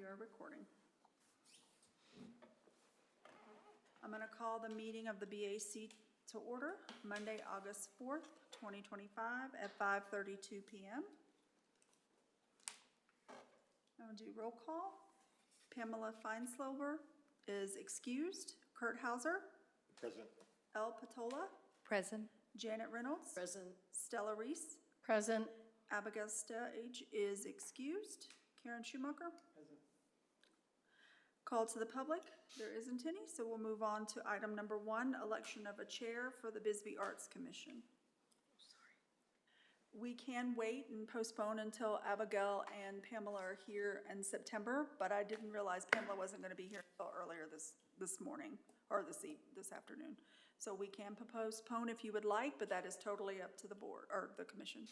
are recording. I'm going to call the meeting of the BAC to order, Monday, August 4th, 2025 at 5:32 p.m. I'll do roll call. Pamela Feinslover is excused. Kurt Hauser. Present. El Patola. Present. Janet Reynolds. Present. Stella Reese. Present. Abigail Stage is excused. Karen Schumacher. Present. Call to the public. There isn't any, so we'll move on to item number 1, election of a chair for the Bisbee Arts Commission. We can wait and postpone until Abigail and Pamela are here in September, but I didn't realize Pamela wasn't going to be here until earlier this morning, or this afternoon. So we can postpone if you would like, but that is totally up to the board, or the commission.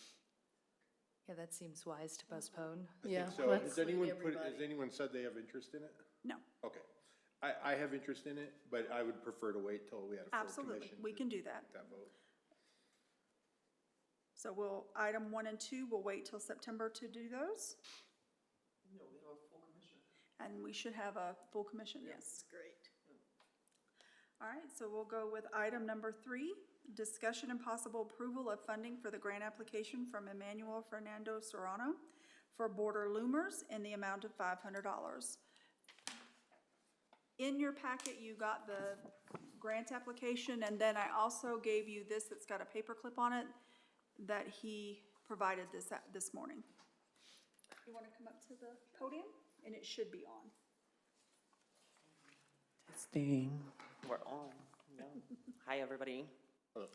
Yeah, that seems wise to postpone. I Yeah. think so. Has anyone said they have interest in it? No, Okay. I have interest in it, but I would prefer to wait till we had a full absolutely, commission. we to can do that. make that vote. So item 1 and 2, we'll wait till September to do those. No, we have a full commission. And we should have a full commission, yes. Great. All right, so we'll go with item number 3, discussion and possible approval of funding for the grant application from Emmanuel Fernando Serrano for border loomers in the amount of $500. In your packet, you got the grant application, and then I also gave you this that's got a paper clip on it that he provided this morning. You want to come up to the podium? And it should be on. Testing. We're on. Yeah. Hi, everybody. Hello.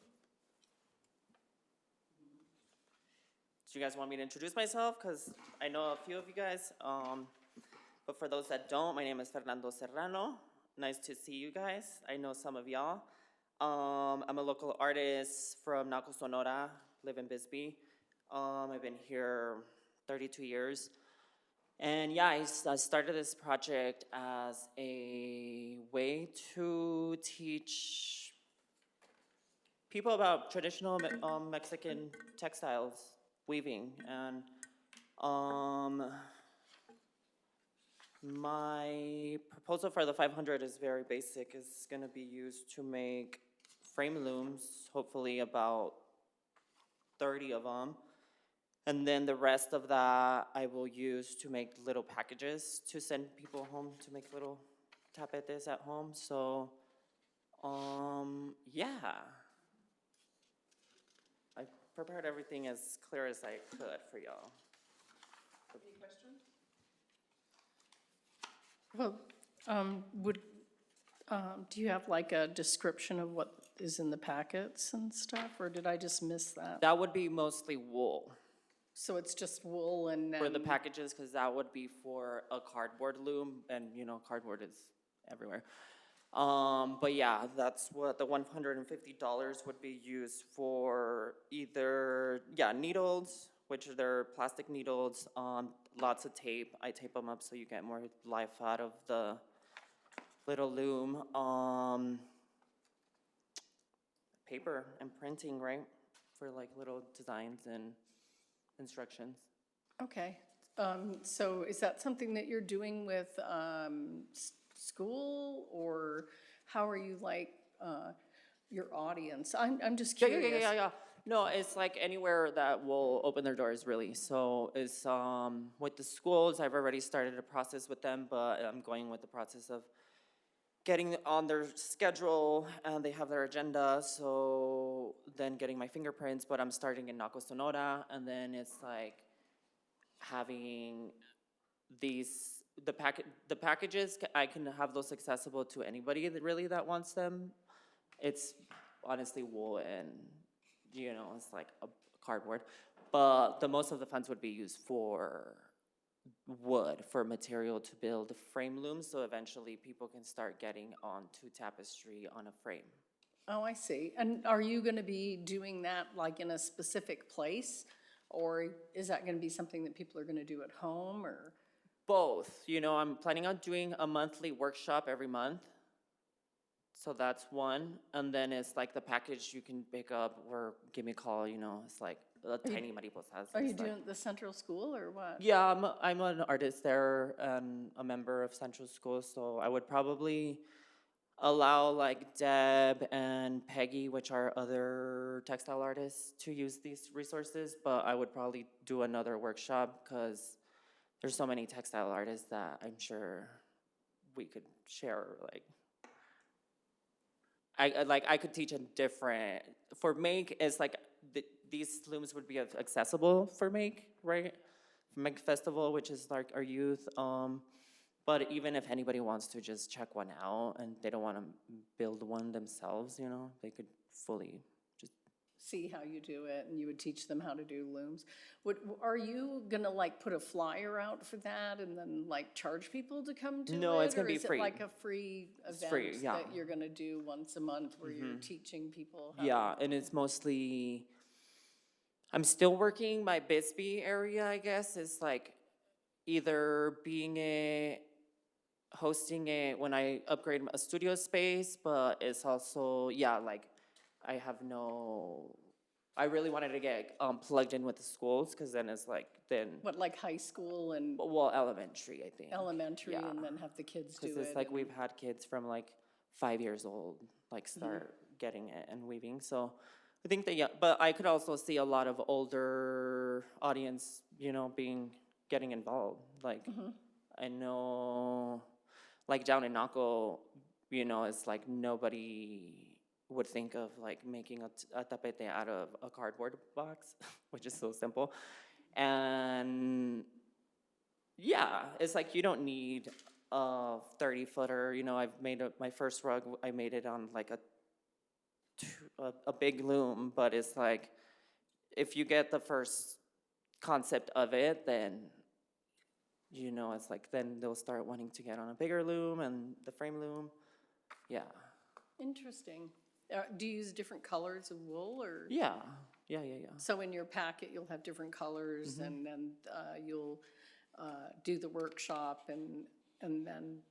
Do you guys want me to introduce myself? Because I know a few of you guys. But for those that don't, my name is Fernando Serrano. Nice to see you guys. I know some of y'all. I'm a local artist from Naco, Sonora. Live in Bisbee. I've been here 32 years. And yeah, I started this project as a way to teach people about traditional Mexican textiles, weaving. And my proposal for the 500 is very basic. It's gonna be used to make frame looms, hopefully about 30 of them. And then the rest of that I will use to make little packages to send people home to make little tapetes at home. So, yeah. I prepared everything as clear as I could for y'all. Any questions? Well, do you have like a description of what is in the packets and stuff, or did I just miss that? That would be mostly wool So it's just wool and for the packages, because that would be for a cardboard loom, and you know, cardboard is everywhere. But yeah, that's what the $150 would be used for. Either, yeah, needles, which are their plastic needles, lots of tape. I tape them up so you get more life out of the little loom. Paper and printing, right? For like little designs and instructions. Okay. So is that something that you're doing with school, or how are you like your audience? I'm just curious. Yeah. No, it's like anywhere that will open their doors, really. So it's with the schools, I've already started a process with them, but I'm going with the process of getting on their schedule, and they have their agenda, so then getting my fingerprints. But I'm starting in Naco, Sonora, and then it's like having the packages, I can have those accessible to anybody that wants them. It's honestly wool and, you know, it's like a cardboard. But the most of the funds would be used for wood, for material to build frame looms, so eventually people can start getting onto tapestry on a frame. Oh, I see. And are you going to be doing that like in a specific place, or is that going to be something that people are going to do at home, or? Both. You know, I'm planning on doing a monthly workshop every month. So that's one. And then it's like the package you can pick up or give me a call, you know, it's like tiny mariposas. Are you It's like- doing it at the central school or what? Yeah, I'm an artist there and a member of Central School, so I would probably allow like Deb and Peggy, which are other textile artists, to use these resources, but I would probably do another workshop because there's so many textile artists that I'm sure we could share, like, I could teach a different, for make, it's like, these looms would be accessible for make, right? For Make Festival, which is like our youth, but even if anybody wants to just check one out and they don't want to build one themselves, you know, they could fully just. See how you do it, and you would teach them how to do looms. Are you gonna like put a flyer out for that and then like charge people to come to it? No, it's gonna be Or is free. it like a free It's free, event yeah. that you're gonna do once a month where you're teaching people how? Yeah, and it's mostly, I'm still working my Bisbee area, I guess, is like either hosting it when I upgrade a studio space, but it's also, yeah, like I have I really wanted to get plugged in with the schools, because then it's like, What, like high school and well, elementary, I think. elementary, Yeah. and then have the kids do it? Because it's like and- we've had kids from like 5 years old, like start getting it and weaving. So I think that, yeah, but I could also see a lot of older audience, you know, getting involved. Like, I know, like down in Naco, you know, it's like nobody would think of like making a tapete out of a cardboard box, which is so simple. And yeah, it's like you don't need a 30-footer. You know, I've made my first rug, I made it on like a big loom, but it's like, if you get the first concept of it, then, you know, it's like, then they'll start wanting to get on a bigger loom and the frame loom. Yeah. Interesting. Do you use different colors of wool, or? Yeah. So in your packet, you'll have different colors, and then you'll do the workshop, and then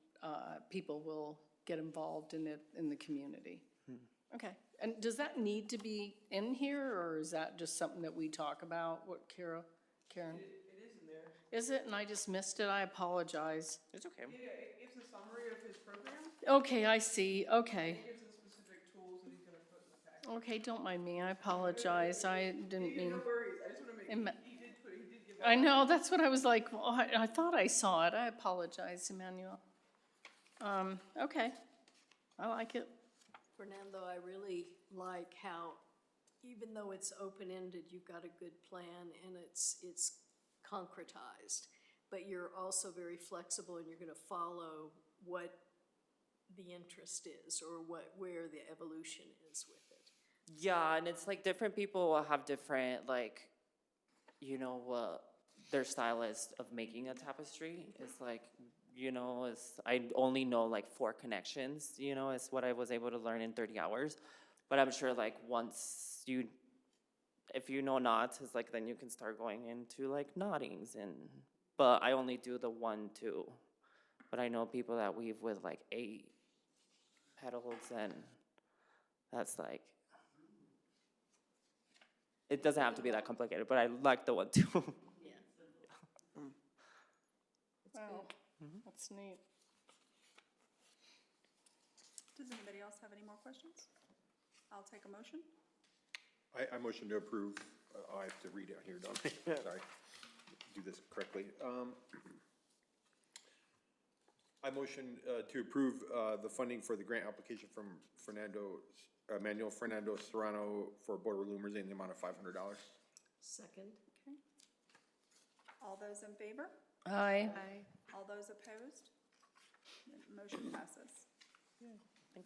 people will get involved in it in the community. Okay. And does that need to be in here, or is that just something that we talk about? What, Karen? It is in there. Is it? And I just missed it. I apologize. It's okay. Yeah, it gives a summary of his program. Okay, I see. Okay. It gives the specific tools that he's gonna put in the package. Okay, don't mind me. I apologize. I didn't mean. No worries, I just wanna make, Em- he did give that. I know, that's what I was like, well, I thought I saw it. I apologize, Emmanuel. Okay. I like it. Fernando, I really like how, even though it's open-ended, you've got a good plan and it's concretized, but you're also very flexible and you're gonna follow what the interest is or where the evolution is with it. Yeah, and it's like different people will have different, like, you know, what their style is of making a tapestry. It's like, you know, I only know like 4 connections, you know, is what I was able to learn in 30 hours. But I'm sure like if you know knots, it's like then you can start going into like knottings, but I only do the 1, 2. But I know people that weave with like 8 petals, and that's like, it doesn't have to be that complicated, but I like the 1, 2. Wow, that's neat. Does anybody else have any more questions? I'll take a motion. I motion to approve, I have to read it here, don't I? Sorry, do this correctly. I motion to approve the funding for the grant application from Manuel Fernando Serrano for border loomers in the amount of $500. Second? Okay. All those in favor? Aye. All those opposed? Motion passes.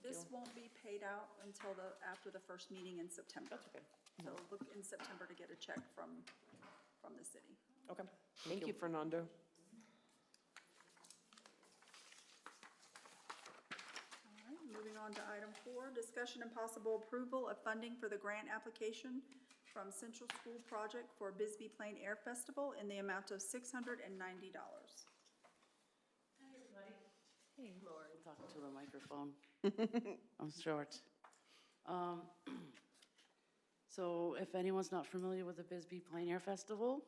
This won't be paid out until after the first meeting in September. That's okay. So look in September to get a check from the city. Okay. Thank you, Fernando. All right, moving on to item 4, discussion and possible approval of funding for the grant application from Central School Project for Bisbee Plain Air Festival in the amount of $690. Hey, Lori, talk to the microphone. I'm short. So if anyone's not familiar with the Bisbee Plein Air Festival,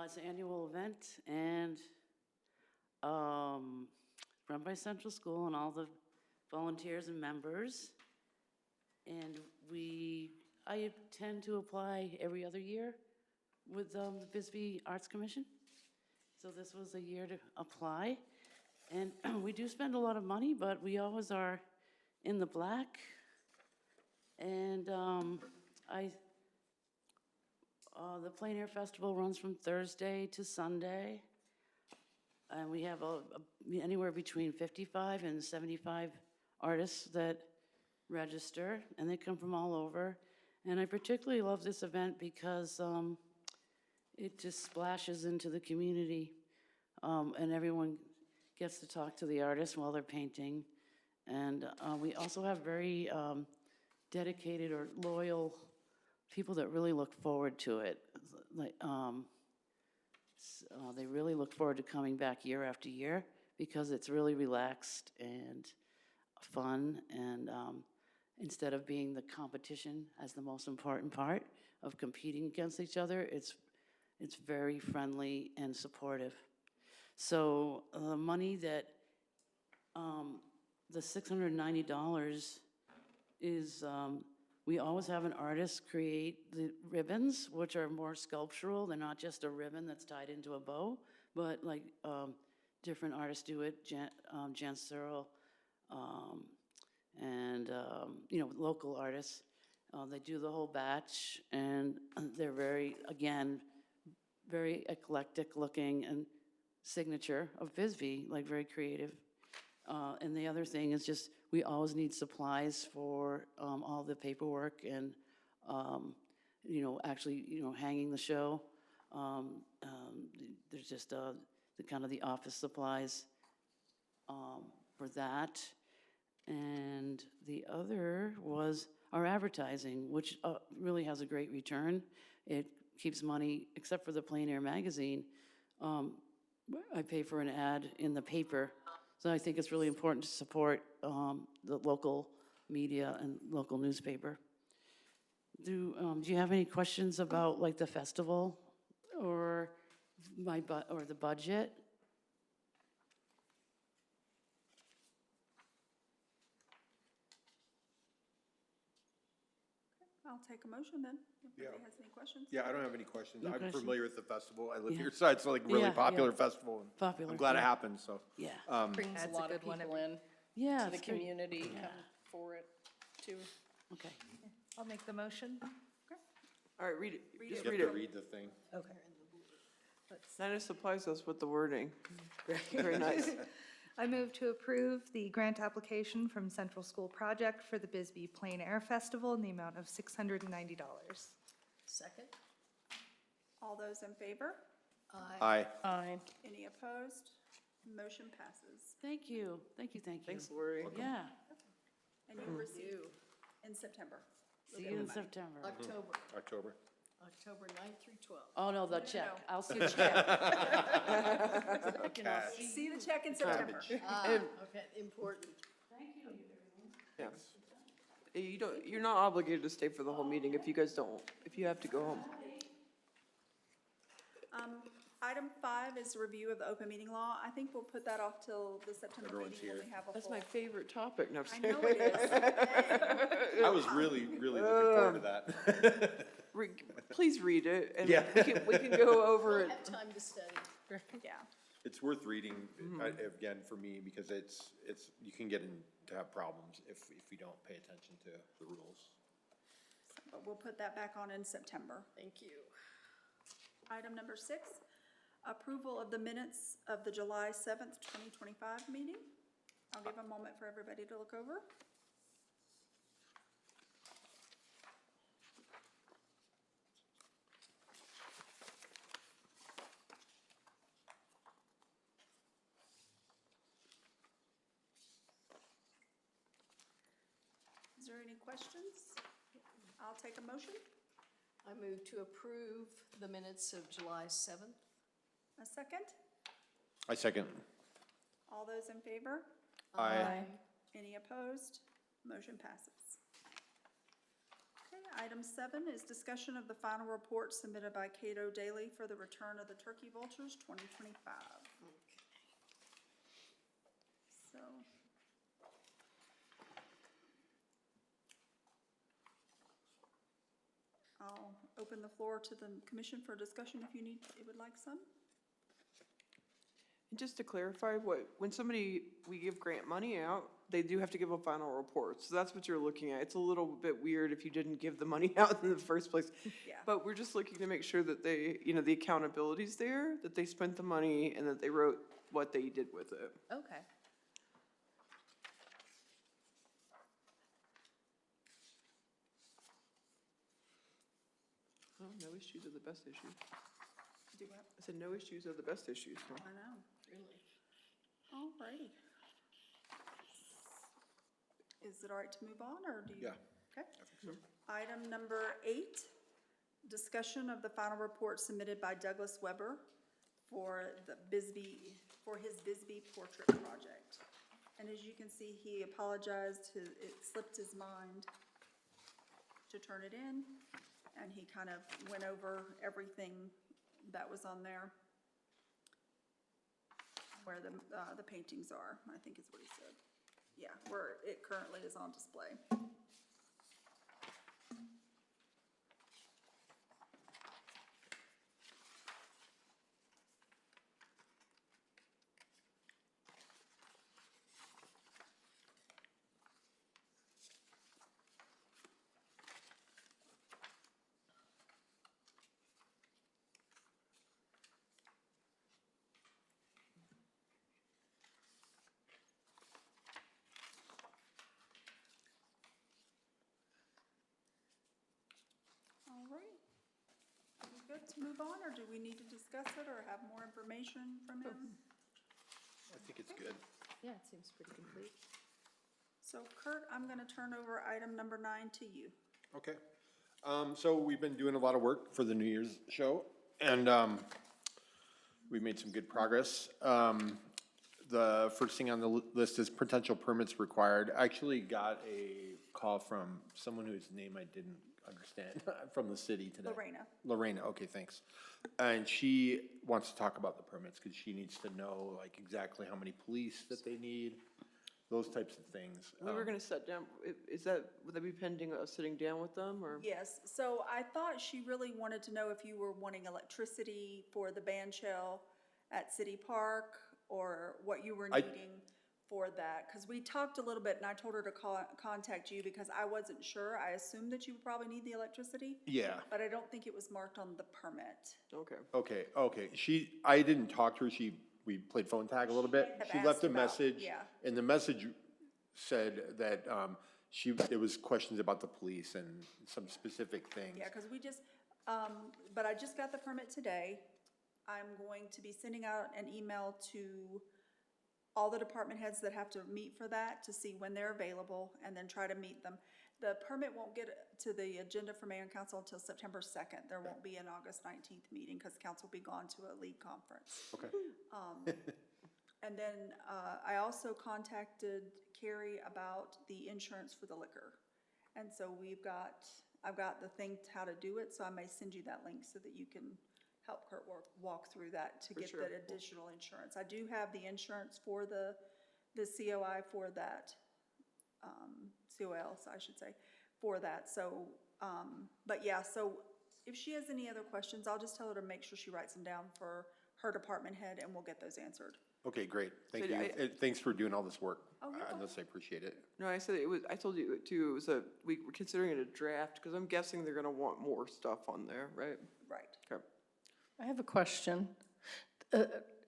it's an annual event and run by Central School and all the volunteers and members. And I tend to apply every other year with the Bisbee Arts Commission. So this was a year to apply. And we do spend a lot of money, but we always are in the black. And the Plein Air Festival runs from Thursday to Sunday. And we have anywhere between 55 and 75 artists that register, and they come from all over. And I particularly love this event because it just splashes into the community, and everyone gets to talk to the artists while they're painting. And we also have very dedicated or loyal people that really look forward to it. Like, they really look forward to coming back year after year because it's really relaxed and fun, and instead of being the competition as the most important part of competing against each other, it's very friendly and supportive. So the money that, the $690 is, we always have an artist create the ribbons, which are more sculptural. They're not just a ribbon that's tied into a bow, but like different artists do it. Jan Searle, and local artists. They do the whole batch, and they're very, again, very eclectic looking and signature of Bisbee, like very creative. And the other thing is just, we always need supplies for all the paperwork and, actually, hanging the show. There's just the kind of the office supplies for that. And the other was our advertising, which really has a great return. It keeps money, except for the Plein Air magazine. I pay for an ad in the paper. So I think it's really important to support the local media and local newspaper. Do you have any questions about like the festival or the budget? I'll take a motion then, if Yeah. anybody has any questions. Yeah, I don't have any questions. No I'm question. familiar with the festival. I live Yeah. here, so it's like really Yeah, popular yeah. festival. and Popular, I'm glad it yeah. happened, so. Yeah. Brings a That's a lot of good one people in Yeah. to the it's great. community, Yeah. come for it too. Okay. I'll make the motion. All right, read it. Just You read have to it. read the thing. Okay. Nina supplies us with the wording. Very nice. I move to approve the grant application from Central School Project for the Bisbee Plein Air Festival in the amount of $690. Second? All those in favor? Aye. Aye. Any opposed? Motion passes. Thank you. Thank you. Thanks, Lori. Yeah. And you receive in September. See you in September. October, October. October 9th through 12th. Oh, no, the check. no. I'll see the check. See the check in September. Okay, important. Yeah. You're not obligated to stay for the whole meeting if you guys don't, if you have to go home. Item 5 is review of the open meeting law. I think we'll put that off till the September Everyone's meeting when we here. have a full. That's my favorite topic. No, I'm I just know kidding. it is. I was really, really looking forward to that. Please read it, and Yeah. we can go over it. Have time to study. Yeah. It's worth reading, again, for me, because you can get into have problems if you don't pay attention to the rules. But we'll put that back on in September. Thank you. Item number 6, approval of the minutes of the July 7th, 2025 meeting. I'll give a moment for everybody to look over. Is there any questions? I'll take a motion. I move to approve the minutes of July 7th. A second? I second. All those in favor? Aye. Any opposed? Motion passes. Okay, item 7 is discussion of the final report submitted by Cato Daly for the return of the turkey vultures 2025. So. I'll open the floor to the commission for discussion if you would like some. And just to clarify, when we give grant money out, they do have to give a final report. So that's what you're looking at. It's a little bit weird if you didn't give the money out in the first place. Yeah. But we're just looking to make sure that they, the accountability's there, that they spent the money and that they wrote what they did with it. Okay. Oh, no issues are the best issues. Do what? I said no issues are the best issues. So. I know. Really? All righty. Is it all right to move on, or do you? Yeah. Okay. Item number 8, discussion of the final report submitted by Douglas Weber for his Bisbee portrait project. And as you can see, he apologized, it slipped his mind to turn it in, and he kind of went over everything that was on there, where the paintings are, I think is what he said. Yeah, where it currently is on display. All right. Are we good to move on, or do we need to discuss it or have more information from him? I think it's good. Yeah, it seems pretty complete. So Kurt, I'm gonna turn over item number 9 to you. Okay. So we've been doing a lot of work for the New Year's show, and we've made some good progress. The first thing on the list is potential permits required. I actually got a call from someone whose name I didn't understand, from the city today. Lorena, okay, thanks. And she wants to talk about the permits, because she needs to know, like, exactly how many police that they need, those types of things. We were gonna sit down, would that be pending us sitting down with them, or? Yes, so I thought she really wanted to know if you were wanting electricity for the band shell at City Park, or what you were needing for that, because we talked a little bit, and I told her to contact you, because I wasn't sure. I assumed that you would probably need the electricity, Yeah. but I don't think it was marked on the permit. Okay. Okay. I didn't talk to her. We played phone tag a little bit. Have She left asked a about- message. yeah. And the message said that, it was questions about the police and some specific things. Yeah, because we just, but I just got the permit today. I'm going to be sending out an email to all the department heads that have to meet for that, to see when they're available, and then try to meet them. The permit won't get to the agenda for mayor and council until September 2nd. There won't be an August 19th meeting, because council will be gone to a league conference. Okay. And then I also contacted Carrie about the insurance for the liquor. And so I've got the thing to how to do it, so I may send you that link so that you can help Kurt walk through that to get that additional insurance. I do have the insurance for the COI for that, COL, I should say, for that. So, but yeah, so if she has any other questions, I'll just tell her to make sure she writes them down for her department head, and we'll get those answered. Okay, great. Thank So you. I- Thanks for doing all this work. Oh, you're welcome. I appreciate it. No, I said I told you too, we were considering it a draft, because I'm guessing they're gonna want more stuff on there, right? Right. Okay. I have a question.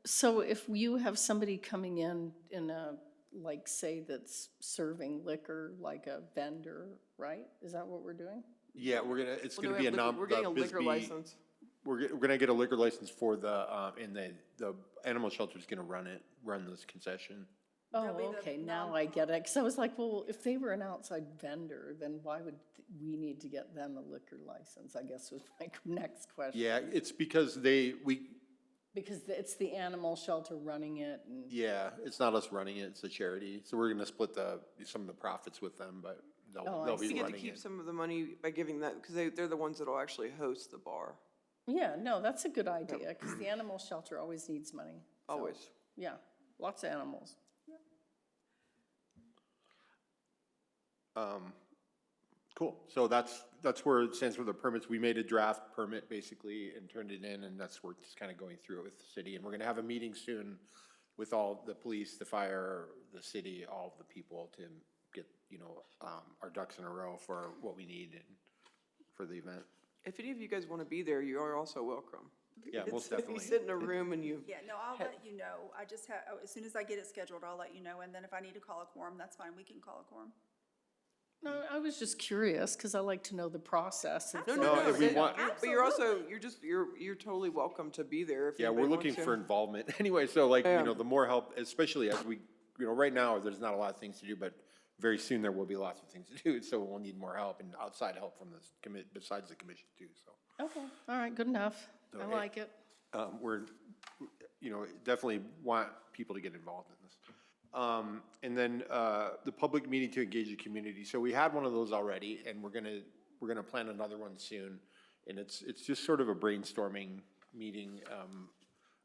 So if you have somebody coming in a, like, say, that's serving liquor, like a vendor, right? Is that what we're doing? Yeah, it's Well, gonna be we're getting a liquor Bisbee- license. We're gonna get a liquor license for the, and the animal shelter's gonna run this concession. Oh, They'll be the okay, now I get it. Because I was like, well, if they were an outside vendor, then why would we need to get them a liquor license, I guess was my next question. Yeah, it's because Because it's the animal shelter running it and, yeah, it's not us running it, it's a charity. So we're gonna split some of the profits with them, but Oh, I they'll see. be We get to running keep it. some of the money by giving that, because they're the ones that'll actually host the bar, Yeah, no, that's a good idea, because the animal shelter always needs money. So, always. Yeah, lots of animals. Cool, so that's where it stands for the permits. We made a draft permit basically and turned it in, and that's where it's kind of going through it with the city. And we're gonna have a meeting soon with all the police, the fire, the city, all of the people to get, our ducks in a row for what we need and for the event. If any of you guys want to be there, you are also welcome. Yeah, most If definitely. you sit in a room and you, Yeah, no, I'll let you know. I just have, as soon as I get it scheduled, I'll let you know, and then if I need to call a quorum, that's fine, we can call a quorum. No, I was just curious, because I like to know the process. If no, they- No, no, no. if we it- want- But you're also, you're totally welcome to be there if Yeah, we're anybody looking wants for to. involvement anyway, so like, Yeah. the more help, especially as we, right now, there's not a lot of things to do, but very soon there will be lots of things to do, so we'll need more help and outside help from this besides the commission too, so. Okay, all right, good enough. I So, like it. We're, definitely want people to get involved in this. And then, the public meeting to engage the community, so we had one of those already, and we're gonna plan another one soon. And it's just sort of a brainstorming meeting,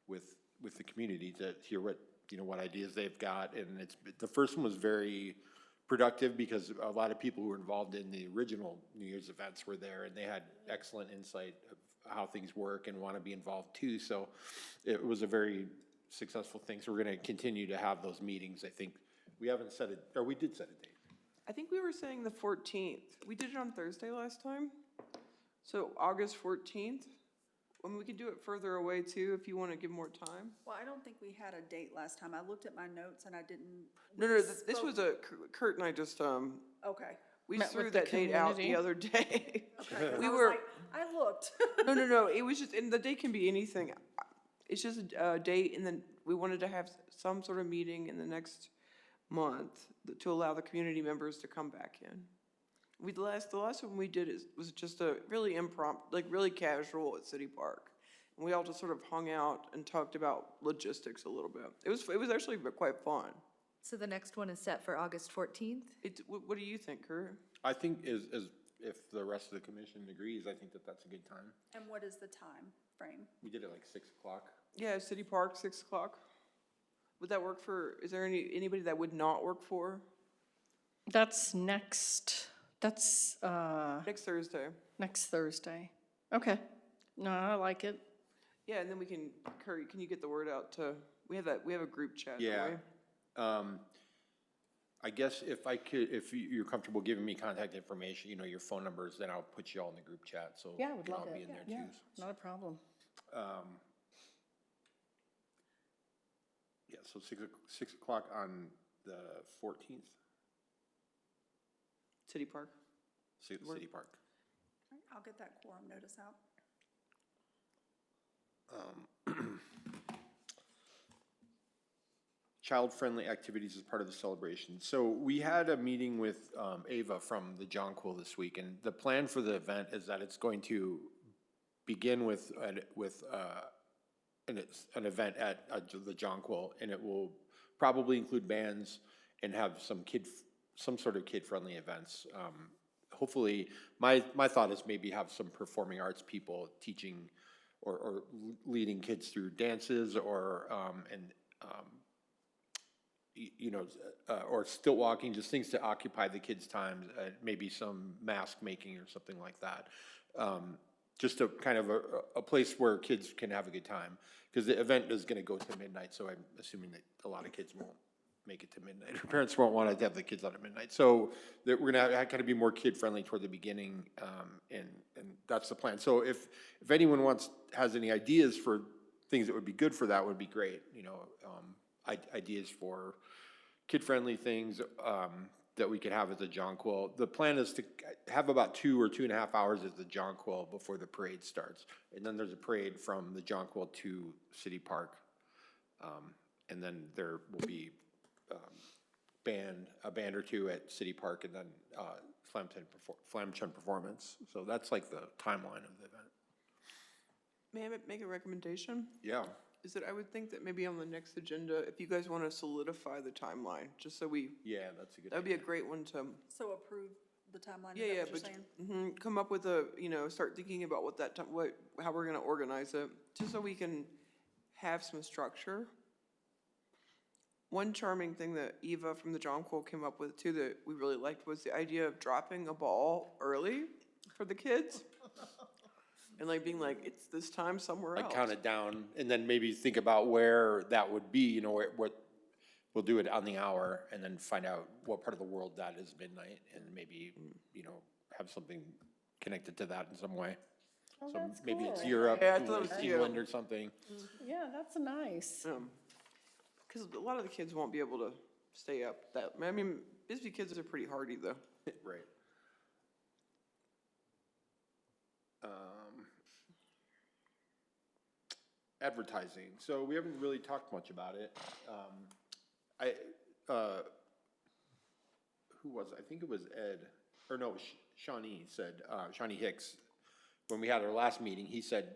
with the community to hear what ideas they've got, and the first one was very productive because a lot of people who were involved in the original New Year's events were there, and they had excellent insight of how things work and want to be involved too, so it was a very successful thing, so we're gonna continue to have those meetings. I think we haven't set it, or we did set a date. I think we were saying the 14th. We did it on Thursday last time. So August 14th. And we could do it further away too, if you want to give more time. Well, I don't think we had a date last time. I looked at my notes and I didn't. No, we no, this spoke- was Kurt and I just, Okay. we Met threw with the that date out the community. other day. Okay, 'cause We I was were, like, I looked. no, it was just, and the date can be anything. It's just a date, and then we wanted to have some sort of meeting in the next month to allow the community members to come back in. The last one we did was just a really impromptu, like really casual at City Park. And we all just sort of hung out and talked about logistics a little bit. It was actually quite fun. So the next one is set for August 14th? What do you think, Kurt? I think if the rest of the commission agrees, I think that's a good time. And what is the time frame? We did it like 6:00. Yeah, City Park, 6:00. Would that work is there anybody that would not work for? That's next Next Thursday. next Thursday. Okay, no, I like it. Yeah, and then Kurt, can you get the word out we have a group chat, don't Yeah. we? I guess if you're comfortable giving me contact information, your phone numbers, then I'll put you all in the group chat, so. Yeah, I would love I'll be it. in there Yeah, too. not a problem. Yeah, so 6:00 on the 14th, City Park. City Park. I'll get that quorum notice out. Child-friendly activities as part of the celebration. So we had a meeting with Ava from the Jonquil this week, and the plan for the event is that it's going to begin with an event at the Jonquil, and it will probably include bands and have some sort of kid-friendly events. Hopefully, my thought is maybe have some performing arts people teaching or leading kids through dances or or stilt walking, just things to occupy the kids' time, maybe some mask making or something like that. Just a kind of a place where kids can have a good time, because the event is gonna go to midnight, so I'm assuming that a lot of kids won't make it to midnight. Or parents won't want to have the kids out at midnight, so that we're gonna kind of be more kid-friendly toward the beginning, and that's the plan. So if anyone has any ideas for things that would be good for that, would be great, ideas for kid-friendly things that we could have at the Jonquil. The plan is to have about 2 or 2.5 hours at the Jonquil before the parade starts. And then there's a parade from the Jonquil to City Park. And then there will be a band or two at City Park, and then Slam Chun performance. So that's like the timeline of the event. May I make a recommendation? Yeah. Is that I would think that maybe on the next agenda, if you guys want to solidify the timeline, just so Yeah, that's a good that would be a idea. great one to, So approve the timeline, Yeah, is yeah, that what but, you're saying? come up with a, start thinking about what that, how we're gonna organize it, just so we can have some structure. One charming thing that Eva from the Jonquil came up with too that we really liked was the idea of dropping a ball early for the kids. And like being like, it's this time somewhere else. Like count it down, and then maybe think about where that would be, what, we'll do it on the hour, and then find out what part of the world that is midnight, and maybe, have something connected to that in some way. Oh, So that's maybe it's cool. Europe, Yeah, I thought it it's was England cute. or something. Yeah, that's nice. Because a lot of the kids won't be able to stay up that, I mean, Bisbee kids are pretty hardy though. Right. Advertising, so we haven't really talked much about it. Who was it? I think it was Ed, or no, Shawnee said, Shawnee Hicks, when we had our last meeting, he said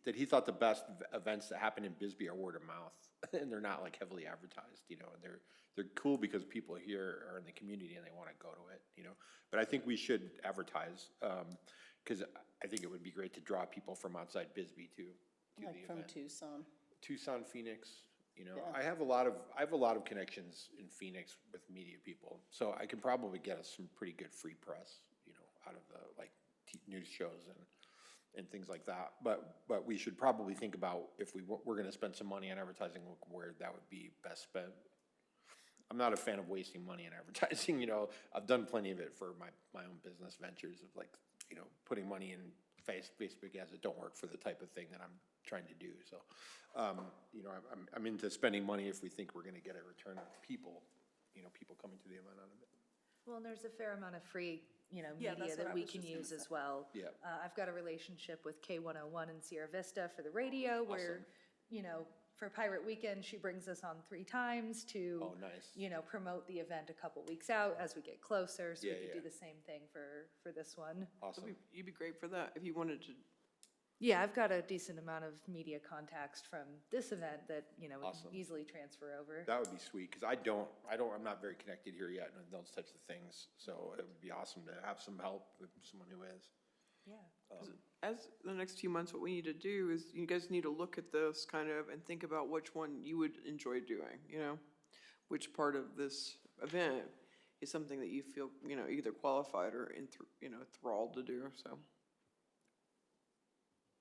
that he thought the best events that happen in Bisbee are word of mouth, and they're not like heavily advertised, and they're cool because people here are in the community and they want to go to it, But I think we should advertise, because I think it would be great to draw people from outside Bisbee to the Like from event. Tucson. Phoenix, Yeah. I have a lot of connections in Phoenix with media people, so I can probably get us some pretty good free press, out of the, like, news shows and things like that. But we should probably think about if we're gonna spend some money on advertising, where that would be best spent. I'm not a fan of wasting money on advertising, I've done plenty of it for my own business ventures of like, putting money in Facebook ads that don't work for the type of thing that I'm trying to do, so. I'm into spending money if we think we're gonna get a return on people, people coming to the event out of it. Well, and there's a fair amount of free, Yeah, media that's what that I we was can just gonna use say. as well. Yeah. I've got a relationship with K101 in Sierra Vista for the radio where, for Pirate Weekend, she brings us on 3 times to, Oh, nice. promote the event a couple weeks out as we get closer. So we Yeah, could do yeah. the same thing for this one. Awesome. You'd be great for that if you wanted to. Yeah, I've got a decent amount of media contacts from this event that, we Awesome. can easily transfer over. That would be sweet, because I'm not very connected here yet in those types of things, so it would be awesome to have some help with someone who is. Yeah. As the next few months, what we need to do is you guys need to look at this kind of and think about which one you would enjoy doing, which part of this event is something that you feel, either qualified or, enthralled to do, so.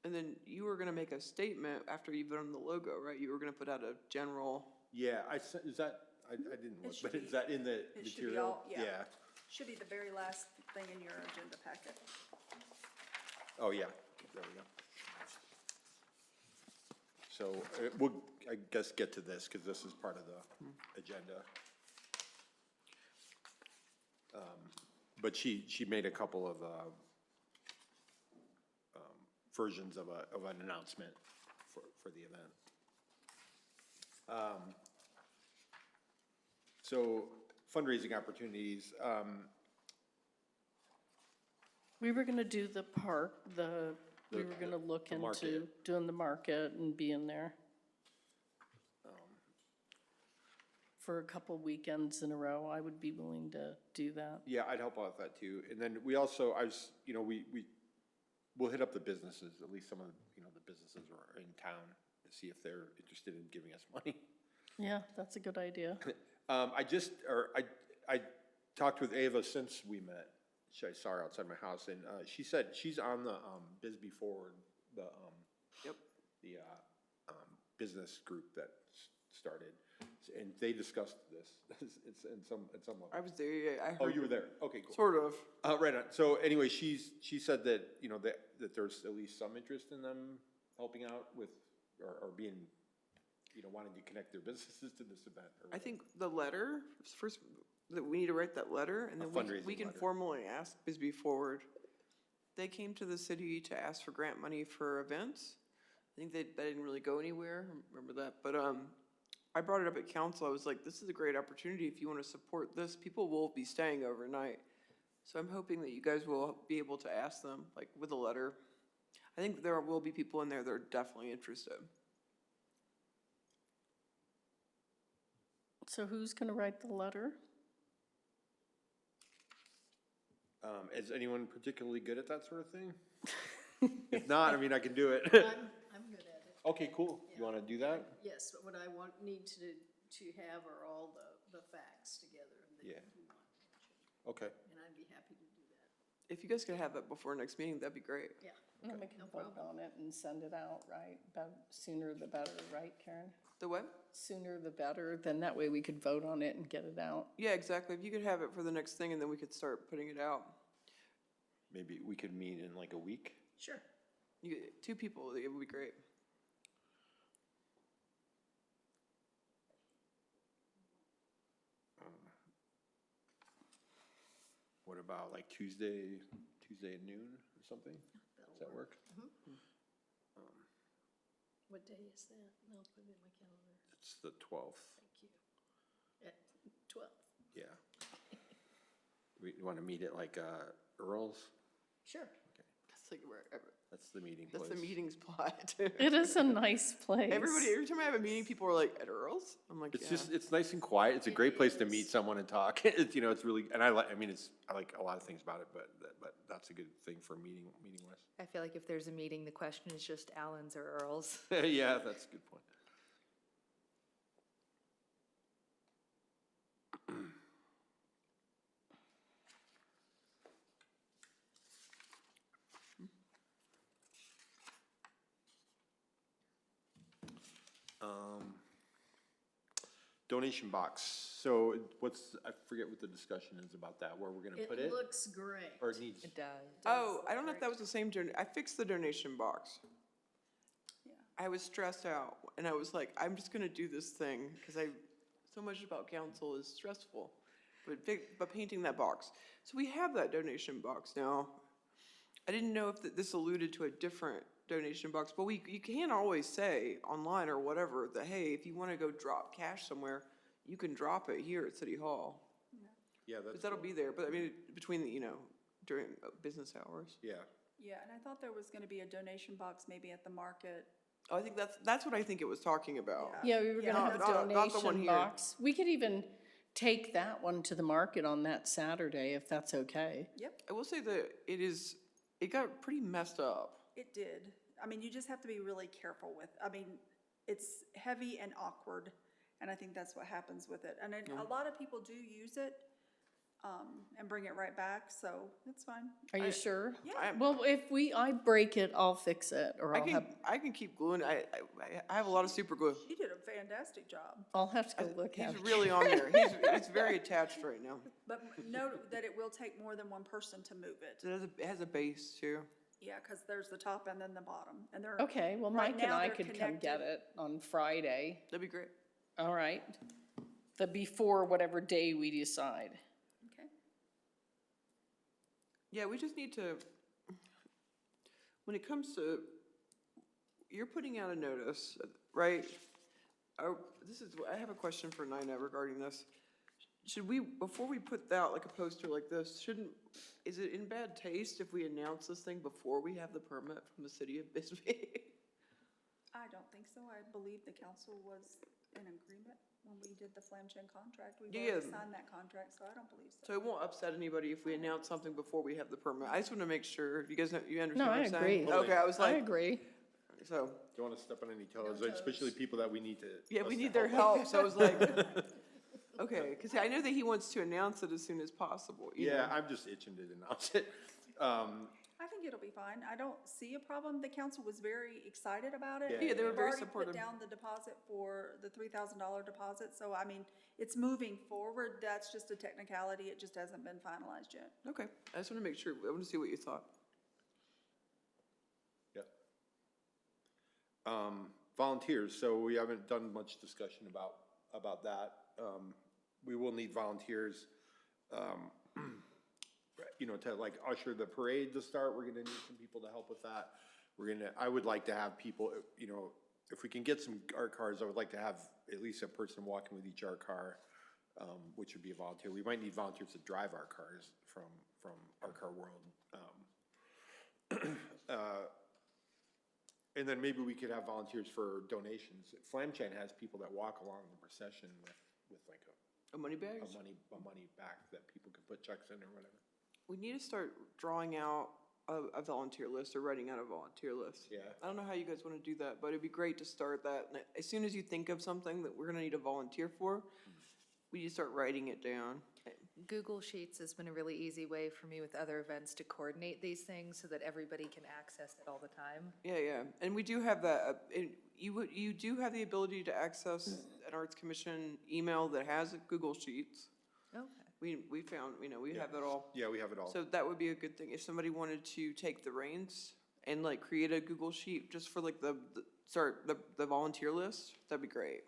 And then you were gonna make a statement after you've done the logo, right? You were gonna put out a general, Yeah, I didn't look, should but is be- that in the it should be material? all- yeah. Should be the very last thing in your agenda packet. Oh, yeah, there we go. So, we'll, I guess, get to this, because this is part of the agenda. But she made a couple of, versions of an announcement for the event. So fundraising opportunities, We were gonna do the park, we were gonna look the into market. doing the market and being there. For a couple weekends in a row, I would be willing to do that. yeah, I'd help out with that too. And then we also, we'll hit up the businesses, at least some of, the businesses are in town, to see if they're interested in giving us money. Yeah, that's a good idea. I talked with Ava since we met. I saw her outside my house, and she said she's on the Bisbee Forward, the business group that started, and they discussed this. It's in some level. I was there, yeah, I Oh, heard, you were there. Okay, cool. sort of. Right on. So anyway, she said that, that there's at least some interest in them helping out with, or being, wanting to connect their businesses to this event. Or I think the letter, first, that we need to write that letter, and A then fundraising we can letter. formally ask Bisbee Forward. They came to the city to ask for grant money for events. I think that didn't really go anywhere, remember that, but, I brought it up at council, I was like, this is a great opportunity, if you wanna support this, people will be staying overnight. So I'm hoping that you guys will be able to ask them, like, with a letter. I think there will be people in there that are definitely interested. So who's gonna write the letter? Is anyone particularly good at that sort of thing? If not, I mean, I can do it. I'm good at it. Okay, cool. You wanna do that? Yes, but what I need to have are all the facts together that Yeah. you want mentioned, Okay. and I'd be happy to do that. If you guys could have that before next meeting, that'd be great. Yeah. And we can vote on it and send it out, right? Sooner the better, right, Karen? The what? Sooner the better, then that way we could vote on it and get it out. Yeah, exactly. If you could have it for the next thing, and then we could start putting it out. Maybe we could meet in like a week. Sure. Two people, it would be great. What about like Tuesday at noon or something? Does that work? What day is that? And I'll put it in my calendar. It's the 12th. Thank you. At 12. Yeah. We wanna meet at like, Earl's? Sure. That's like wherever. That's the meeting place. That's the meeting spot, too. It is a nice place. Every time I have a meeting, people are like, at Earl's? I'm like, It's yeah. just, it's nice and quiet. It's a great place to meet someone and talk. It's, you know, it's really, and I like a lot of things about it, but that's a good thing for meeting wise. I feel like if there's a meeting, the question is just Allen's or Earl's. Yeah, that's a good point. Donation box. So I forget what the discussion is about that, where we're gonna put It it? looks great. Or it needs, It does. Oh, I don't know if that was the same I fixed the donation box. Yeah. I was stressed out, and I was like, I'm just gonna do this thing, because so much about council is stressful. But painting that box. So we have that donation box now. I didn't know if this alluded to a different donation box, but you can always say online or whatever that, hey, if you wanna go drop cash somewhere, you can drop it here at City Hall. yeah, Because that's, that'll be there, but I mean, between the, during business hours. yeah. Yeah, and I thought there was gonna be a donation box maybe at the market. Oh, I think that's what I think it was talking about. Yeah, we were Yeah, gonna have a not the one donation here. box. We could even take that one to the market on that Saturday, if that's okay. Yep, I will say that it got pretty messed up. it did. I mean, you just have to be really careful it's heavy and awkward, and I think that's what happens with it. And a lot of people do use it, and bring it right back, so it's fine. Are you sure? Yeah. Well, if I break it, I'll fix it, or I can keep gluing. I have a lot of super glue. You did a fantastic job, I'll have to go look at He's it. really on there. It's very attached right now. but note that it will take more than one person to move it. It has a base too. Yeah, because there's the top and then the bottom, and they're. Okay, well, right Mike and now I they're could come get connected. it on Friday. That'd be great. All right. Before whatever day we decide. Okay. Yeah, we just need to, when it comes to, you're putting out a notice, right? I have a question for Nina regarding this. Should we, before we put out like a poster like this, is it in bad taste if we announce this thing before we have the permit from the city of Bisbee? I don't think so. I believe the council was in agreement when we did the Flam Chan contract. We've Yeah. already signed that contract, so I don't believe So it won't upset anybody if we announce something before we have the permit. I just want to make sure, you guys know, you understand No, what I I'm saying? agree. Okay, I was I like, agree. so, Don't wanna step on any toes, especially people that we need to. yeah, us we to need their help, so I was like, okay, because I know that he wants to announce it as soon as possible. you Yeah, know? I'm just itching to announce it. I think it'll be fine. I don't see a problem. The council was very excited about it. Yeah, they were We've very already supportive. put down the deposit for the $3,000 deposit, so I mean, it's moving forward. That's just a technicality. It just hasn't been finalized yet. Okay, I just want to make sure, I want to see what you thought. Yep. Volunteers, so we haven't done much discussion about that. We will need volunteers, to like usher the parade to start. We're gonna need some people to help with that. I would like to have people, if we can get some art cars, I would like to have at least a person walking with each art car, which would be a volunteer. We might need volunteers to drive our cars from Art Car World. And then maybe we could have volunteers for donations. Flam Chan has people that walk along the procession with like A money bag? a money bag that people can put checks in or whatever. We need to start drawing out a volunteer list or writing out a volunteer list. Yeah. I don't know how you guys want to do that, but it'd be great to start that. And as soon as you think of something that we're gonna need a volunteer for, we just start writing it down. Google Sheets has been a really easy way for me with other events to coordinate these things so that everybody can access it all the time. Yeah, and we do have that, you do have the ability to access an Arts Commission email that has Google Sheets. Okay. We found, we have that all. Yeah, we have it all. So that would be a good thing, if somebody wanted to take the reins and like create a Google Sheet just for like the volunteer list, that'd be great.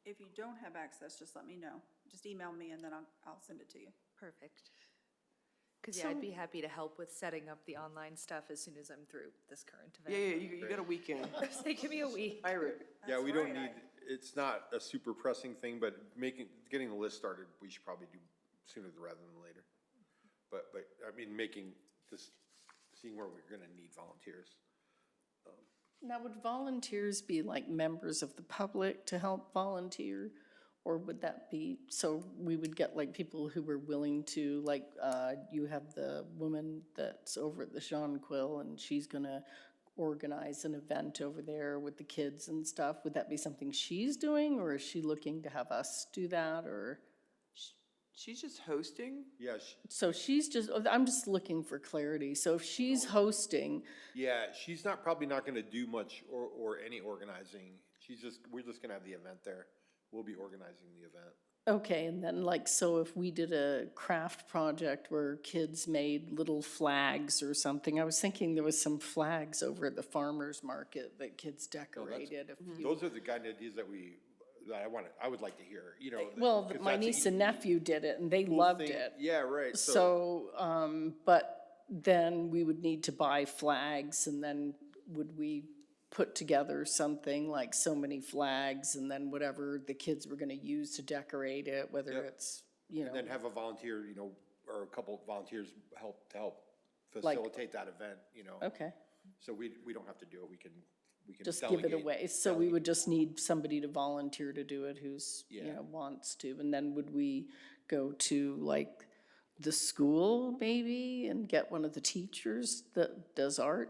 If you don't have access, just let me know. Just email me and then I'll send it to you. Perfect. Because, yeah, I'd be happy to help with setting up the online stuff as soon as I'm through this current Yeah, event. you got a weekend. Say, give me a week. Yeah, we That's don't right. need, it's not a super pressing thing, but getting the list started, we should probably do sooner rather than later. But, I mean, seeing where we're gonna need volunteers. Now, would volunteers be like members of the public to help volunteer? Or would that be, so we would get like people who were willing to, like, you have the woman that's over at the Jonquil and she's gonna organize an event over there with the kids and stuff. Would that be something she's doing, or is she looking to have us do that, or? She's just hosting? Yeah, So she's just, I'm just looking for clarity. So if she's hosting, yeah, she's probably not gonna do much or any organizing. We're just gonna have the event there. We'll be organizing the event. okay, and then like, so if we did a craft project where kids made little flags or something, I was thinking there was some flags over at the farmer's market that kids decorated. If you- Those are the kind of ideas that I would like to hear, Well, 'cause my that's a niece and nephew did it and they cool loved thing. it. Yeah, right, So, but then we would need to buy flags, and then would we put together something like so many flags, and then whatever the kids were gonna use to decorate it, whether Yep. it's, and then have a volunteer, or a couple volunteers help Like- facilitate that event, okay, So we don't have to do it, we can just give it delegate. away. So we would just need somebody to volunteer to do it who's, Yeah. wants to. And then would we go to like the school maybe and get one of the teachers that does art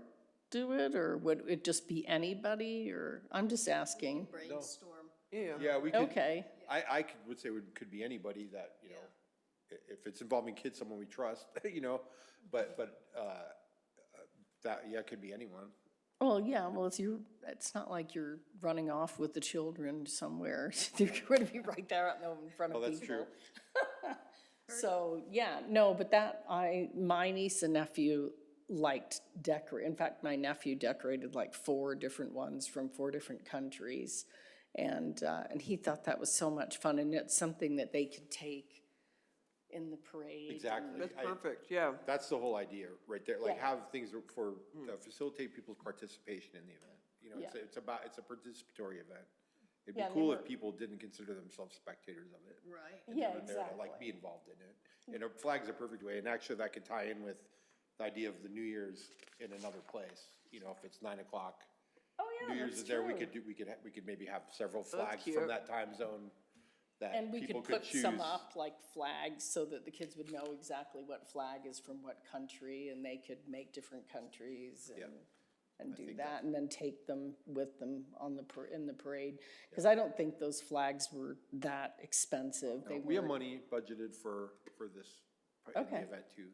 do it? Or would it just be anybody, or, I'm just asking. Brainstorm. Yeah. Yeah, we could. Okay, I would say it could be anybody that, if it's involving kids, someone we trust, but, that, it could be anyone. well, yeah, well, it's not like you're running off with the children somewhere. They're going to be right there in front of Oh, people. that's true. So, yeah, no, but my niece and nephew liked in fact, my nephew decorated like 4 different ones from 4 different countries. And he thought that was so much fun, and it's something that they could take in the parade. Exactly. That's perfect, yeah. That's the whole idea right there, like Yeah. have things facilitate people's participation in the event. Yeah. It's a participatory event. It'd be Yeah, cool never- if people didn't consider themselves spectators of it. Right. And Yeah, they were there to like be exactly. involved in it. And a flag's a perfect way, and actually that could tie in with the idea of the New Year's in another place. If it's 9 o'clock, Oh, yeah, New Year's that's is there, we true. could maybe have several That's flags cute. from that time zone that And we people could could put choose. some up, like flags, so that the kids would know exactly what flag is from what country, and they could make different countries Yeah. and I do think that, and then take them with them in the parade. Because I don't think those flags were that expensive. No, They we have were- money budgeted for this, in the Okay. event too.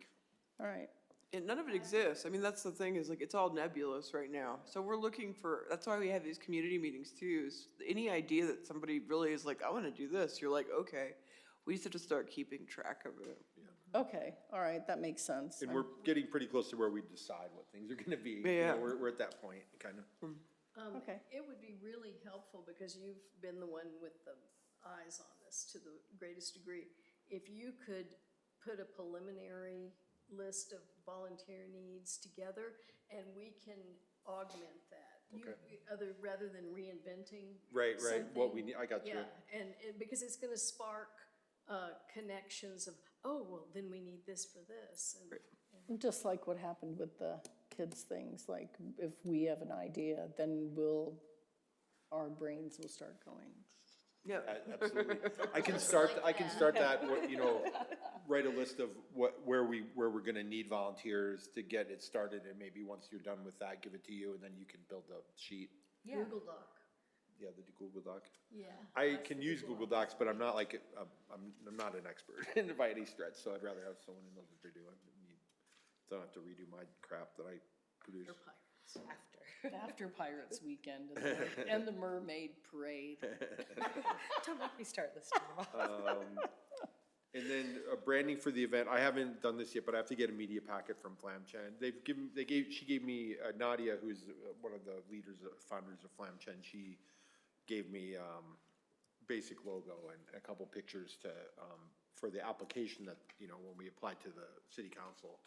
All right. And none of it exists. I mean, that's the thing, is like, it's all nebulous right now. So we're looking for, that's why we have these community meetings too, is any idea that somebody really is like, I wanna do this, you're like, okay. We just have to start keeping track of it. Okay, all right, that makes sense. And we're getting pretty close to where we decide what things are gonna be. Yeah. We're at that point, kind of. Okay. It would be really helpful, because you've been the one with the eyes on this to the greatest degree. If you could put a preliminary list of volunteer needs together, and we can augment that. Rather than reinventing Right, what we something. need, I got you. Yeah, and because it's gonna spark connections of, oh, well, then we need this for this. And Just like what happened with the kids' things, like if we have an idea, then our brains will start going. Yeah. Absolutely. I can start that, write a list of where we're gonna need volunteers to get it started, and maybe once you're done with that, give it to you, and then you can build a sheet. Google Doc, Yeah, the Google Doc. yeah. I that's can the use Google Google Docs, but I'm not like, I'm not an expert by any stretch, so I'd rather have someone who knows what they're doing. Don't have to redo my crap that I produce. Doc. Pirates. After Pirates Weekend and the Mermaid Parade. Don't make me start this tomorrow. And then branding for the event, I haven't done this yet, but I have to get a media packet from Flam Chen. She gave me, Nadia, who's one of the leaders, founders of Flam Chen, she gave me, basic logo and a couple pictures to, for the application that, when we applied to the city council.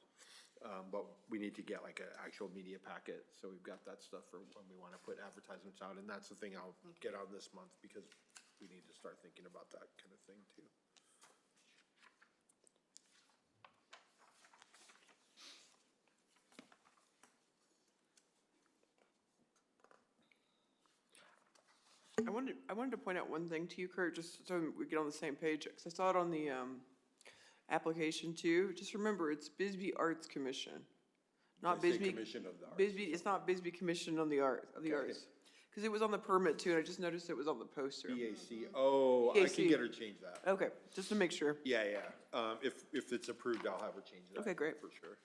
But we need to get like an actual media packet, so we've got that stuff for when we wanna put advertisements out, and that's the thing I'll get on this month, because we need to start thinking about that kind of thing too. I wanted to point out one thing to you, Kurt, just so we get on the same page, because I saw it on the, application too. Just remember, it's Bisbee Arts Commission, not They say Bisbee. Commission of the Arts. Bisbee, it's not Bisbee Commission on the Okay. Arts. Because it was on the permit too, and I just noticed it was on the poster. BAC, oh, I can BAC. get her to change that. Okay, just to make sure. Yeah, if it's approved, I'll have her change that. Okay, great. For sure.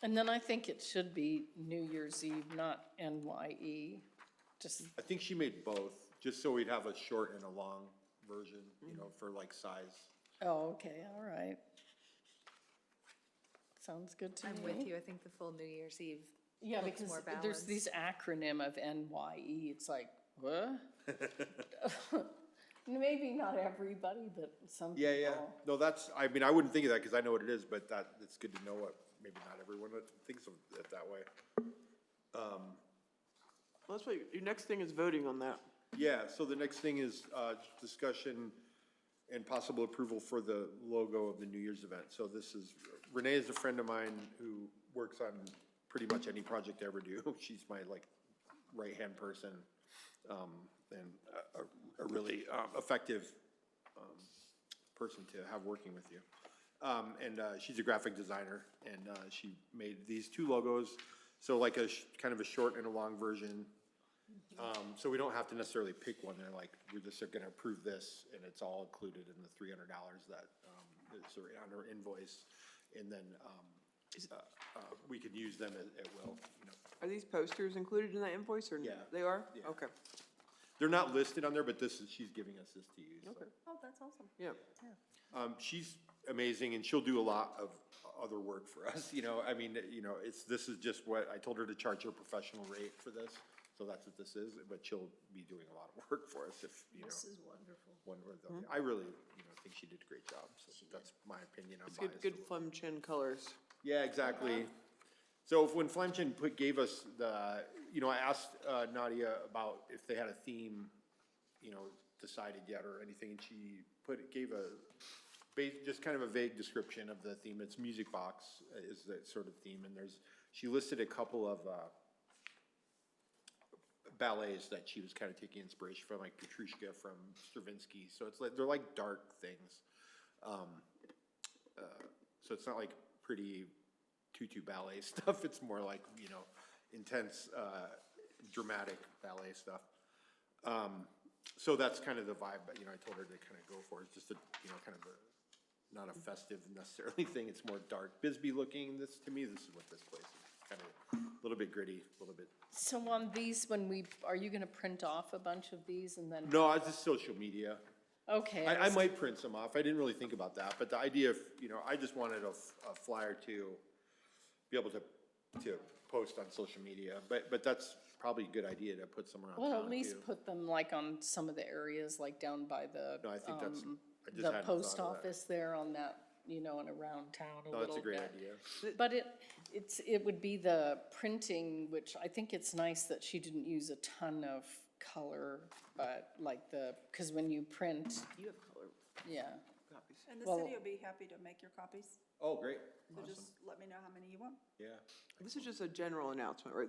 And then I think it should be New Year's Eve, not NYE. Just, I think she made both, just so we'd have a short and a long version, for like size. oh, okay, all right. Sounds good to me. I'm with you. I think the full New Year's Eve Yeah, looks because more there's balanced. this acronym of NYE, it's like, what? Maybe not everybody, but some people. Yeah. No, I mean, I wouldn't think of that because I know what it is, but it's good to know what, maybe not everyone thinks of it that way. Well, that's what, your next thing is voting on that. Yeah, so the next thing is, discussion and possible approval for the logo of the New Year's event. So this is, Renee is a friend of mine who works on pretty much any project I ever do. She's my like right-hand person, and a really, effective, person to have working with you. And she's a graphic designer, and she made these two logos. So like kind of a short and a long version. So we don't have to necessarily pick one. They're like, we're just gonna approve this, and it's all included in the $300 that is on her invoice. And then we could use them at will. Are these posters included in that invoice, or? Yeah. They are? Yeah. Okay, They're not listed on there, but she's giving us this to use. so. okay, Oh, that's awesome. yeah. She's amazing, and she'll do a lot of other work for us, I mean, this is just what, I told her to charge her professional rate for this, so that's what this is, but she'll be doing a lot of work for us if, This is wonderful. I really, think she did a great job, so that's my opinion, I'm It's biased. good Flem Chin colors. Yeah, exactly. So when Flemchen gave us the, I asked Nadia about if they had a theme, decided yet or anything, and she gave just kind of a vague description of the theme. It's Music Box is the sort of theme, and she listed a couple of ballets that she was kind of taking inspiration from, like Petrushka from Stravinsky. So it's like, they're like dark things. So it's not like pretty tutu ballet stuff. It's more like, intense, dramatic ballet stuff. So that's kind of the vibe that, I told her to kind of go for. It's just a, kind of not a festive necessarily thing. It's more dark Bisbee looking. To me, this is what this place is. Kind of a little bit gritty, a little bit. So on these, are you gonna print off a bunch of these and then? No, it's just social media. Okay. I might print some off. I didn't really think about that, but the idea of, I just wanted a flyer to be able to post on social media, but that's probably a good idea to put some around town Well, at least too. put them like on some of the areas, like down by the, No, I think that's, I just the hadn't post thought of that. office there on that, and around town a No, little that's bit. a great idea. But it would be the printing, which I think it's nice that she didn't use a ton of color, but like because when you print, You have color yeah, copies. And the Well- city will be happy to make your copies, Oh, great. so just let me know how many you want. Yeah. This is just a general announcement, right?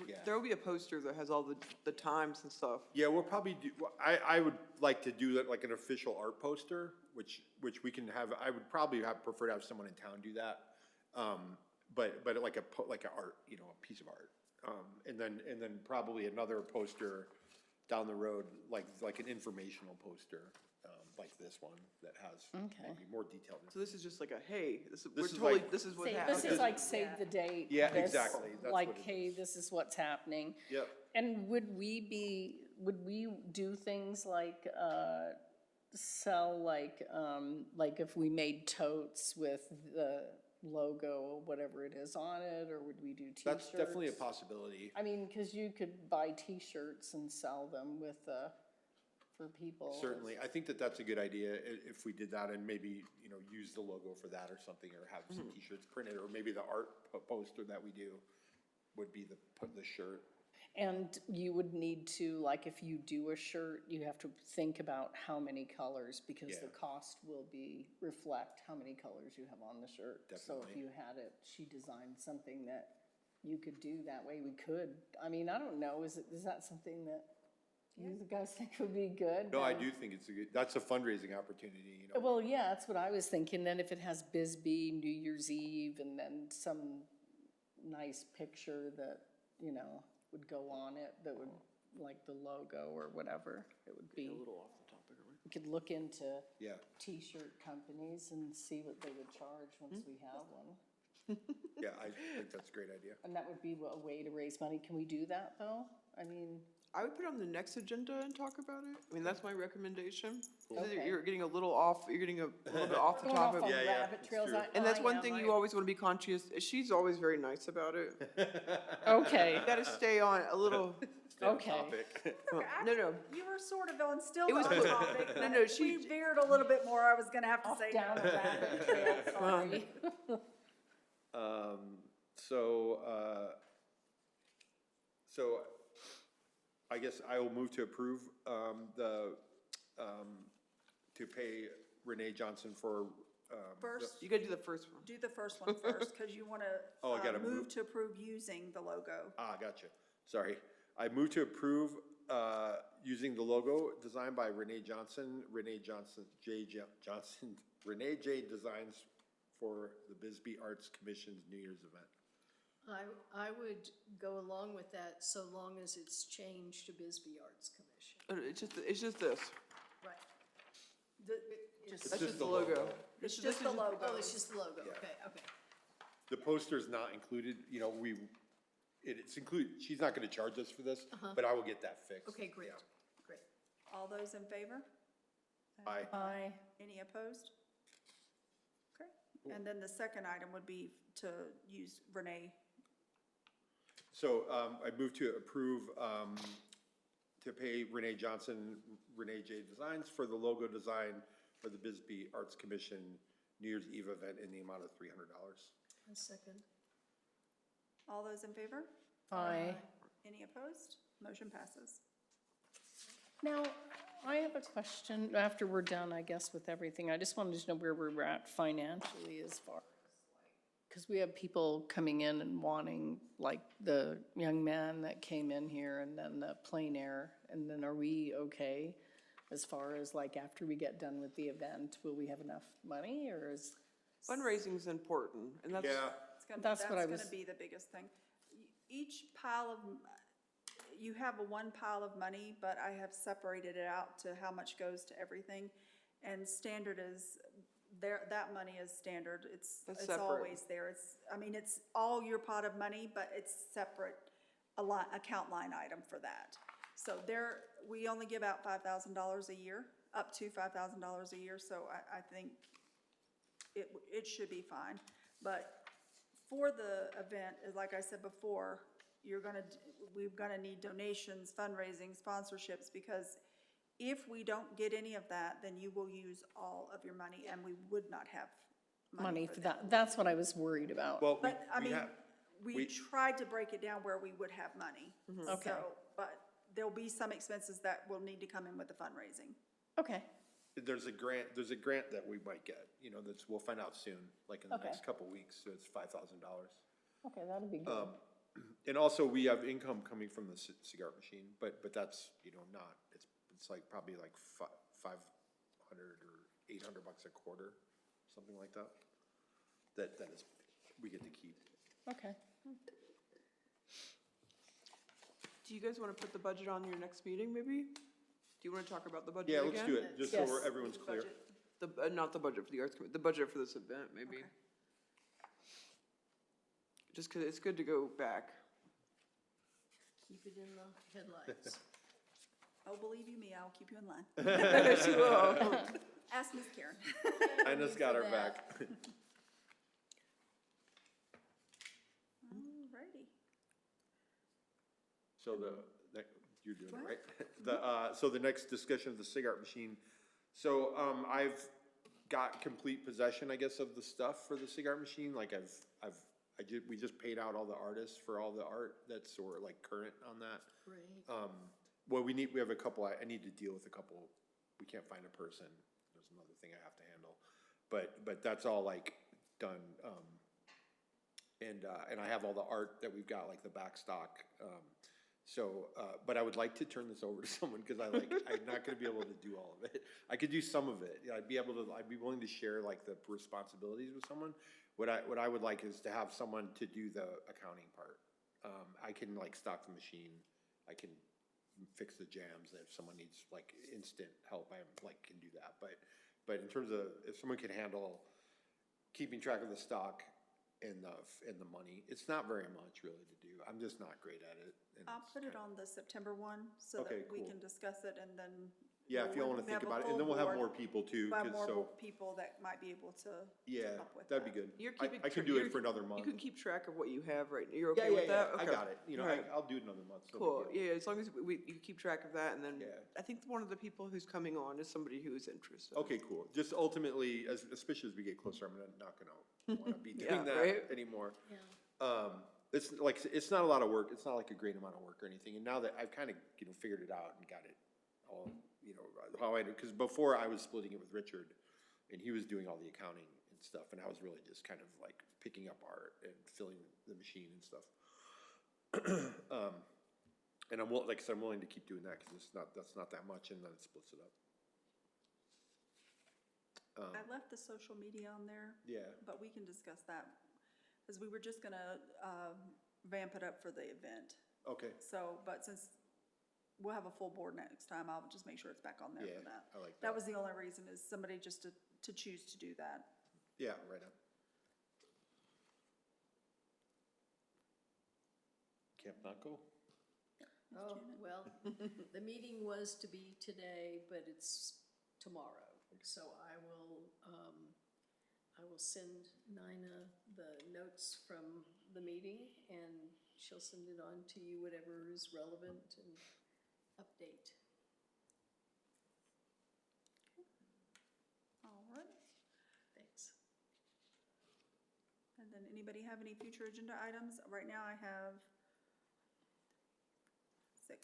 Yeah. There will be a poster that has all the times and stuff. Yeah, we'll probably do, I would like to do that, like an official art poster, which we can have, I would probably prefer to have someone in town do that. But like like a art, you know, a piece of art. And then probably another poster down the road, like an informational poster, like this one that has Okay. maybe more detailed. So this is just like a, hey, we're is totally, like- this is what Say- happened. This is like save the date. Yeah, this, exactly. That's Like, what it hey, this is what's happening. Yep. And would we do things like, sell like if we made totes with the logo, whatever it is on it, or would we do t-shirts? That's definitely a possibility. I mean, cause you could buy t-shirts and sell them with, for people. Certainly, I think that's a good idea, if we did that and maybe, you know, use the logo for that or something, or have some t-shirts printed, or maybe the art poster that we do would be the shirt. And you would need to, like, if you do a shirt, you have to think about how many colors, because the Yeah. cost will reflect how many colors you have on the shirt. So if Definitely. you had it, she designed something that you could do that way, we could. I mean, I don't know, is that something that you guys think would be good? No, I do think that's a fundraising opportunity, you know. Well, yeah, that's what I was thinking. Then if it has Bisbee, New Year's Eve, and then some nice picture that, you know, would go on it, that would, like the logo or whatever it would be. A little off the topic, are we? We could look into Yeah, t-shirt companies and see what they would charge once we have one. yeah, I think that's a great idea. And that would be a way to raise money. Can we do that, though? I mean, I would put it on the next agenda and talk about it. I mean, that's my recommendation. 'Cause Okay. You're getting a little off, you're getting a little bit off the going top off of. on Yeah, yeah, rabbit it's trails. true. And that's I one am. thing you always want to be conscious, she's always very nice about it. Okay, You gotta stay on a little, okay. Topic. no. You were sort of on, still It was on put- topic. no, but she- We veered a little bit more, I was gonna have to Off say down no. a rabbit trail, sorry. So I guess I will move to approve, to pay Renee Johnson for, First, You gotta do the first one. do the first one first, because you wanna, Oh, I gotta move move. to approve using the logo. gotcha, sorry. I move to approve, using the logo designed by Renee Johnson, Renee J Designs for the Bisbee Arts Commission's New Year's event. I would go along with that so long as it's changed to Bisbee Arts Commission. It's just this. Right. That's just the logo. It's just the logo. Oh, it's just the logo, Yeah. okay. The poster's not included, you know, it's included, she's not gonna charge us for this, but I will get that fixed. Okay, great, Yeah. great. All those in favor? Aye. Aye. Any opposed? Okay, and then the second item would be to use Renee. So, I move to approve, to pay Renee Johnson, Renee J Designs for the logo design for the Bisbee Arts Commission New Year's Eve event in the amount of $300. A second. All those in favor? Aye. Any opposed? Motion passes. Now, I have a question after we're done, I guess, with everything. I just wanted to know where we're at financially as far as, because we have people coming in and wanting, like the young man that came in here and then the plein air. And then are we okay as far as like after we get done with the event, will we have enough money or is? Fundraising's important, and that's. Yeah, That's what I That's was- gonna be the biggest thing. Each pile of, you have one pile of money, but I have separated it out to how much goes to everything. And standard is, there, that money is standard, That's it's separate. always there. It's all your pot of money, but it's separate, account line item for that. So there, we only give out $5,000 a year, up to $5,000 a year, so I think it should be fine. But for the event, like I said before, we're gonna need donations, fundraising, sponsorships, because if we don't get any of that, then you will use all of your money, and we would not have Money for that, that's what I was worried about. well, But, I mean, we- we tried to break it down where we would have money. Okay. So, but there'll be some expenses that will need to come in with the fundraising. Okay, there's a grant that we might get, you know, we'll find out soon, like in the next couple weeks, so it's $5,000. Okay, that'll be good. And also, we have income coming from the cigar machine, but that's, you know, not, it's like probably like 500 or $800 a quarter, something like that. That is, we get to keep. Okay. Do you guys want to put the budget on your next meeting, maybe? Do you want to talk about the budget Yeah, again? let's do it, just so Yes. everyone's clear. Not the budget for the arts committee, the budget for this event, maybe. Just because it's good to go back. Keep it in the headlights. Oh, believe you me, I'll keep you in line. She will. Ask Miss Karen. I just got her back. Alrighty. So you're doing it, right? So the next discussion of the cigarette machine. So, I've got complete possession, I guess, of the stuff for the cigarette machine. Like we just paid out all the artists for all the art that's sort of like current on that. Great. Well, we have a couple, I need to deal with a couple, we can't find a person. There's another thing I have to handle. But that's all like done. And I have all the art that we've got, like the back stock. But I would like to turn this over to someone, because I'm not gonna be able to do all of it. I could do some of it. I'd be willing to share like the responsibilities with someone. What I would like is to have someone to do the accounting part. I can like stock the machine. I can fix the jams. If someone needs like instant help, I can do that. But in terms of, if someone can handle keeping track of the stock and the money, it's not very much really to do. I'm just not great at it. And I'll it's put it kinda- on the September one, so Okay, that we cool. can discuss it, and then. Yeah, if y'all wanna we have think a about it, full and then we'll have board. more people too, We'll have 'cause more people that might be able to yeah, help with that'd be that. good. You're I keeping can tra- do you're- it for another month. You can keep track of what you have right now. You're Yeah, okay with that? I Okay. got it. You know, Alright. I'll do it another month. no big Cool, deal. yeah, as long as you keep track of that, and then, Yeah. I think one of the people who's coming on is somebody who is interested. Okay, cool. Just ultimately, especially as we get closer, I'm not gonna wanna be doing Yeah, that right? anymore. Yeah. It's like, it's not a lot of work. It's not like a great amount of work or anything. And now that I've kind of, you know, figured it out and got it all, you know, how I do, because before I was splitting it with Richard, and he was doing all the accounting and stuff, and I was really just kind of like picking up art and filling the machine and stuff. And like I said, I'm willing to keep doing that, because that's not that much, and then it splits it up. I left the social media on there, Yeah. but we can discuss that, because we were just gonna, vamp it up for the event. Okay. So, but since we'll have a full board next time, I'll just make sure it's back on there Yeah, for that. I like that. That was the only reason, is somebody just to choose to do that. Yeah, right on. Camp Naco? Oh, well, the meeting was to be today, but it's tomorrow. So I will send Nina the notes from the meeting, and she'll send it on to you, whatever is relevant, and update. All right. Thanks. And then anybody have any future agenda items? Right now I have 6.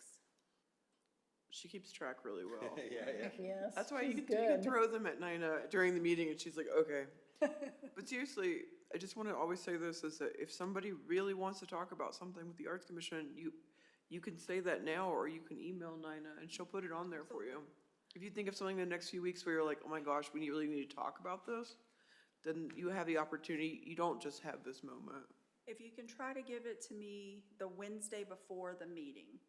She keeps track really well. Yeah. Yes. That's why you she's can good. throw them at Nina during the meeting, and she's like, okay. But seriously, I just want to always say this, is that if somebody really wants to talk about something with the Arts Commission, you can say that now, or you can email Nina, and she'll put it on there for you. If you think of something in the next few weeks where you're like, oh my gosh, we really need to talk about this, then you have the opportunity. You don't just have this moment. If you can try to give it to me the Wednesday before the meeting,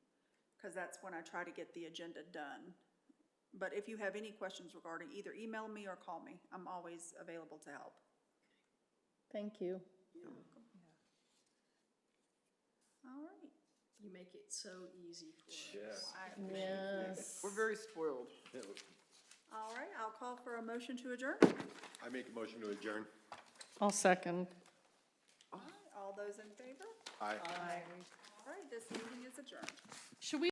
because that's when I try to get the agenda done. But if you have any questions regarding, either email me or call me. I'm always available to help. Thank you. All right. You make it so easy for Yeah. us. Yes. We're very spoiled. All right, I'll call for a motion to adjourn. I make a motion to adjourn. I'll second. All those in favor? Aye. All right, this meeting is adjourned. Should we